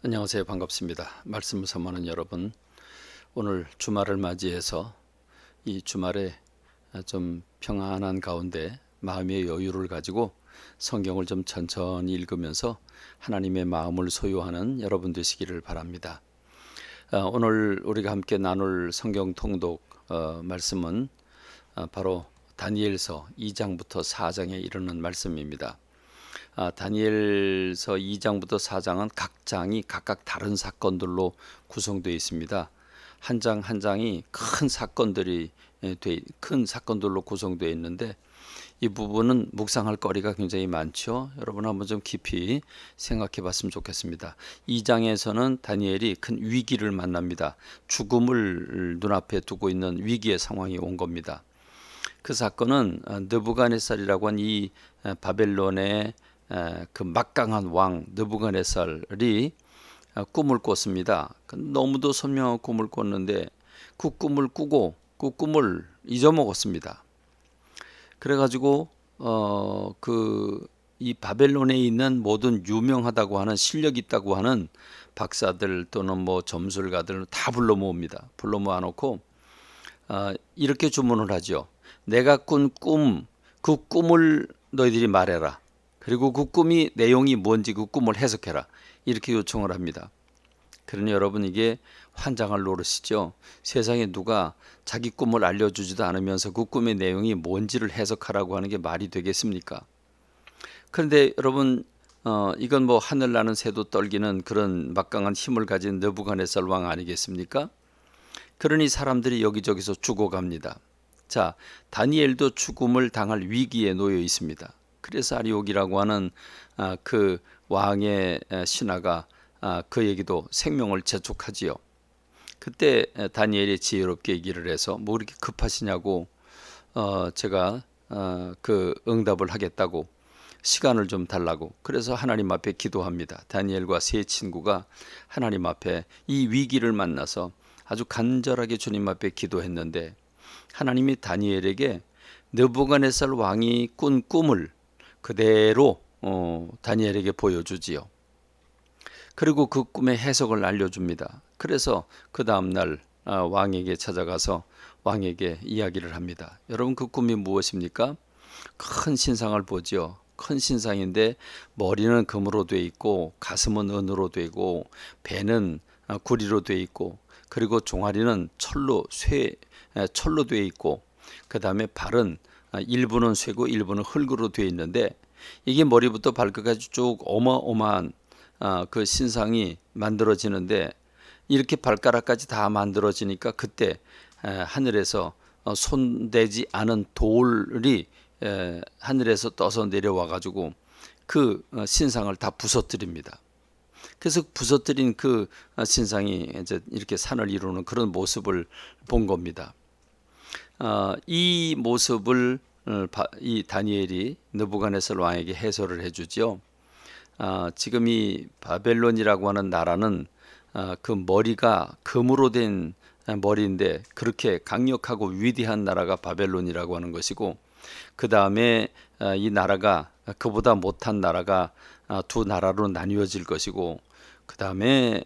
안녕하세요. 반갑습니다. 말씀을 선포하는 여러분, 오늘 주말을 맞이해서 이 주말에 좀 평안한 가운데 마음의 여유를 가지고 성경을 좀 천천히 읽으면서 하나님의 마음을 소유하는 여러분 되시기를 바랍니다. 오늘 우리가 함께 나눌 성경 통독 말씀은 바로 다니엘서 2장부터 4장에 이르는 말씀입니다. 다니엘서 2장부터 4장은 각 장이 각각 다른 사건들로 구성되어 있습니다. 한 장 한 장이 큰 사건들로 구성되어 있는데 이 부분은 묵상할 거리가 굉장히 많죠. 여러분 한번 좀 깊이 생각해 봤으면 좋겠습니다. 2장에서는 다니엘이 큰 위기를 만납니다. 죽음을 눈앞에 두고 있는 위기의 상황이 온 겁니다. 그 사건은 느부갓네살이라고 한 이 바벨론의 그 막강한 왕 느부갓네살이 꿈을 꿨습니다. 너무도 선명한 꿈을 꿨는데 그 꿈을 꾸고 그 꿈을 잊어먹었습니다. 그래가지고 이 바벨론에 있는 모든 유명하다고 하는 실력 있다고 하는 박사들 또는 뭐 점술가들 다 불러 모읍니다. 불러 모아놓고 이렇게 주문을 하죠. 내가 꾼 꿈, 그 꿈을 너희들이 말해라. 그리고 그 꿈이 내용이 뭔지 그 꿈을 해석해라. 이렇게 요청을 합니다. 그러니 여러분 이게 환장할 노릇이죠. 세상에 누가 자기 꿈을 알려주지도 않으면서 그 꿈의 내용이 뭔지를 해석하라고 하는 게 말이 되겠습니까? 그런데 여러분 이건 뭐 하늘 나는 새도 떨기는 그런 막강한 힘을 가진 느부갓네살 왕 아니겠습니까? 그러니 사람들이 여기저기서 죽어갑니다. 자, 다니엘도 죽음을 당할 위기에 놓여 있습니다. 그래서 아리옥이라고 하는 그 왕의 신하가 그에게도 생명을 재촉하지요. 그때 다니엘이 지혜롭게 얘기를 해서 뭐 그렇게 급하시냐고 제가 그 응답을 하겠다고 시간을 좀 달라고 그래서 하나님 앞에 기도합니다. 다니엘과 세 친구가 하나님 앞에 이 위기를 만나서 아주 간절하게 주님 앞에 기도했는데 하나님이 다니엘에게 느부갓네살 왕이 꾼 꿈을 그대로 다니엘에게 보여주지요. 그리고 그 꿈의 해석을 알려줍니다. 그래서 그 다음날 왕에게 찾아가서 왕에게 이야기를 합니다. 여러분 그 꿈이 무엇입니까? 큰 신상을 보지요. 큰 신상인데 머리는 금으로 돼 있고 가슴은 은으로 되고 배는 구리로 돼 있고 그리고 종아리는 철로 돼 있고 그 다음에 발은 일부는 쇠고 일부는 흙으로 되어 있는데 이게 머리부터 발끝까지 쭉 어마어마한 그 신상이 만들어지는데 이렇게 발가락까지 다 만들어지니까 그때 하늘에서 손대지 않은 돌이 하늘에서 떠서 내려와 가지고 그 신상을 다 부서뜨립니다. 그래서 부서뜨린 그 신상이 이제 이렇게 산을 이루는 그런 모습을 본 겁니다. 이 모습을 이 다니엘이 느부갓네살 왕에게 해설을 해주죠. 지금 이 바벨론이라고 하는 나라는 그 머리가 금으로 된 머리인데 그렇게 강력하고 위대한 나라가 바벨론이라고 하는 것이고 그 다음에 이 나라가 그보다 못한 나라가 두 나라로 나뉘어질 것이고 그 다음에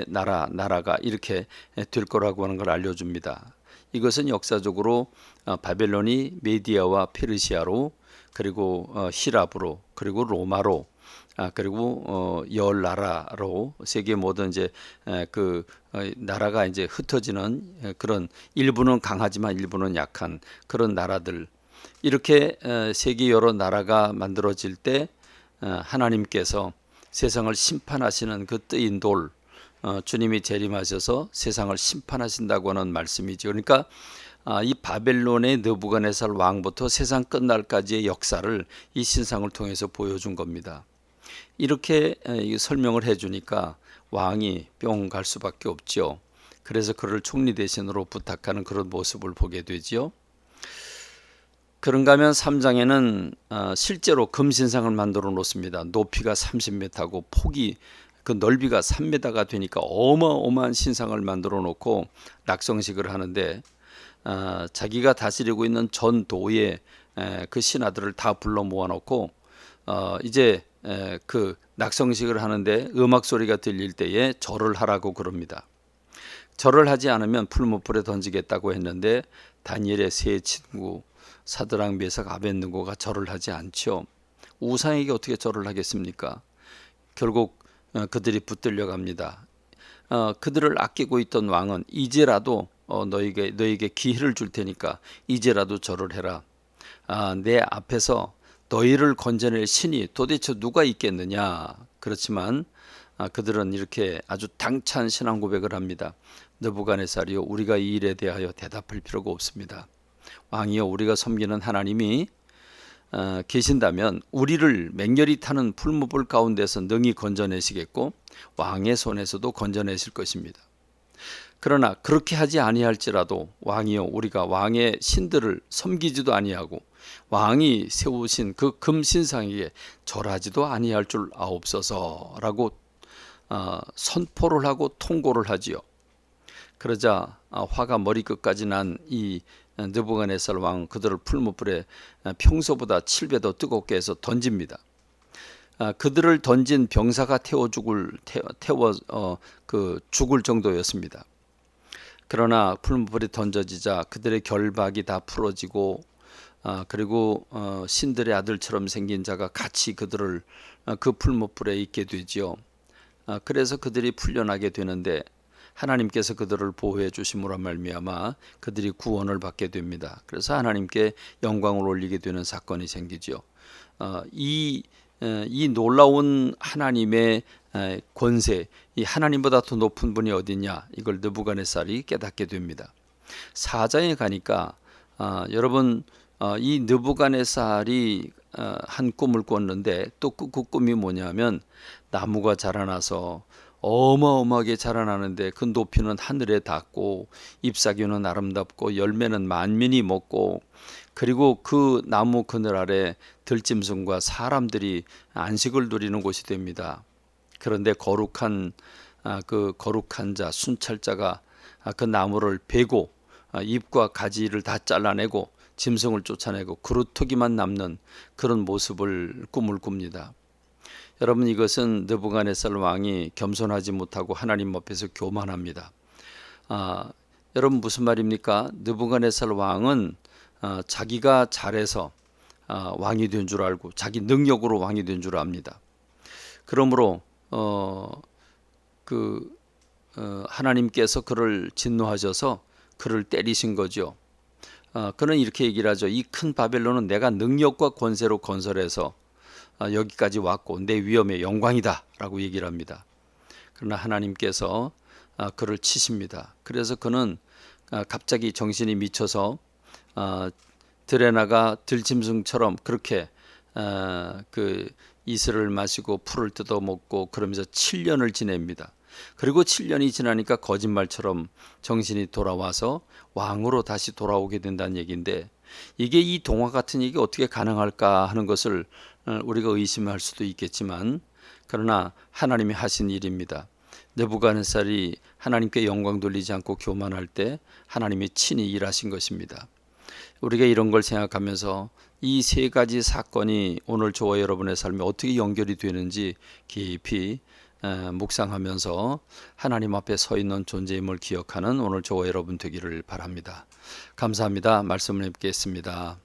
나라가 이렇게 될 거라고 하는 걸 알려줍니다. 이것은 역사적으로 바벨론이 메디아와 페르시아로 그리고 히랍으로 그리고 로마로 그리고 열 나라로 세계 모든 이제 그 나라가 이제 흩어지는 그런 일부는 강하지만 일부는 약한 그런 나라들 이렇게 세계 여러 나라가 만들어질 때 하나님께서 세상을 심판하시는 그 뜨인 돌 주님이 재림하셔서 세상을 심판하신다고 하는 말씀이죠. 그러니까 이 바벨론의 느부갓네살 왕부터 세상 끝날까지의 역사를 이 신상을 통해서 보여준 겁니다. 이렇게 설명을 해주니까 왕이 뿅 갈 수밖에 없죠. 그래서 그를 총리 대신으로 부탁하는 그런 모습을 보게 되지요. 그런가 하면 3장에는 실제로 금신상을 만들어 놓습니다. 높이가 30m고 폭이 그 넓이가 3m가 되니까 어마어마한 신상을 만들어 놓고 낙성식을 하는데 자기가 다스리고 있는 전 도의 그 신하들을 다 불러 모아놓고 이제 그 낙성식을 하는데 음악 소리가 들릴 때에 절을 하라고 그럽니다. 절을 하지 않으면 풀무불에 던지겠다고 했는데 다니엘의 세 친구 사드락 메삭 아벳느고가 절을 하지 않죠. 우상에게 어떻게 절을 하겠습니까? 결국 그들이 붙들려 갑니다. 그들을 아끼고 있던 왕은 이제라도 너에게 기회를 줄 테니까 이제라도 절을 해라. 내 앞에서 너희를 건져낼 신이 도대체 누가 있겠느냐. 그렇지만 그들은 이렇게 아주 당찬 신앙 고백을 합니다. 느부갓네살이요, 우리가 이 일에 대하여 대답할 필요가 없습니다. 왕이요, 우리가 섬기는 하나님이 계신다면 우리를 맹렬히 타는 풀무불 가운데서 능히 건져내시겠고 왕의 손에서도 건져내실 것입니다. 그러나 그렇게 하지 아니할지라도 왕이요, 우리가 왕의 신들을 섬기지도 아니하고 왕이 세우신 그 금신상에게 절하지도 아니할 줄 아옵소서라고 선포를 하고 통고를 하지요. 그러자 화가 머리끝까지 난 이 느부갓네살 왕 그들을 풀무불에 평소보다 7배 더 뜨겁게 해서 던집니다. 그들을 던진 병사가 죽을 정도였습니다. 그러나 풀무불이 던져지자 그들의 결박이 다 풀어지고 그리고 신들의 아들처럼 생긴 자가 같이 그들을 그 풀무불에 있게 되지요. 그래서 그들이 풀려나게 되는데 하나님께서 그들을 보호해 주심으로 말미암아 그들이 구원을 받게 됩니다. 그래서 하나님께 영광을 올리게 되는 사건이 생기죠. 이 놀라운 하나님의 권세, 이 하나님보다 더 높은 분이 어디냐, 이걸 느부갓네살이 깨닫게 됩니다. 4장에 가니까 여러분 이 느부갓네살이 한 꿈을 꿨는데 또 그 꿈이 뭐냐면 나무가 자라나서 어마어마하게 자라나는데 그 높이는 하늘에 닿고 잎사귀는 아름답고 열매는 만민이 먹고 그리고 그 나무 그늘 아래 들짐승과 사람들이 안식을 누리는 곳이 됩니다. 그런데 거룩한 자 순찰자가 그 나무를 베고 잎과 가지를 다 잘라내고 짐승을 쫓아내고 그루터기만 남는 그런 모습을 꿈을 꿉니다. 여러분, 이것은 느부갓네살 왕이 겸손하지 못하고 하나님 앞에서 교만합니다. 여러분, 무슨 말입니까? 느부갓네살 왕은 자기가 잘해서 왕이 된 줄 알고 자기 능력으로 왕이 된 줄 압니다. 그러므로 하나님께서 그를 진노하셔서 그를 때리신 거죠. 그는 이렇게 얘기를 하죠. 이 큰 바벨론은 내가 능력과 권세로 건설해서 여기까지 왔고 내 위엄의 영광이다 라고 얘기를 합니다. 그러나 하나님께서 그를 치십니다. 그래서 그는 갑자기 정신이 미쳐서 들에 나가 들짐승처럼 그렇게 그 이슬을 마시고 풀을 뜯어 먹고 그러면서 7년을 지냅니다. 그리고 7년이 지나니까 거짓말처럼 정신이 돌아와서 왕으로 다시 돌아오게 된다는 얘기인데, 이게 이 동화 같은 얘기 어떻게 가능할까 하는 것을 우리가 의심할 수도 있겠지만, 그러나 하나님이 하신 일입니다. 느부갓네살이 하나님께 영광 돌리지 않고 교만할 때 하나님이 친히 일하신 것입니다. 우리가 이런 걸 생각하면서 이 세 가지 사건이 오늘 저와 여러분의 삶에 어떻게 연결이 되는지 깊이 묵상하면서 하나님 앞에 서 있는 존재임을 기억하는 오늘 저와 여러분 되기를 바랍니다. 감사합니다. 말씀을 뵙겠습니다.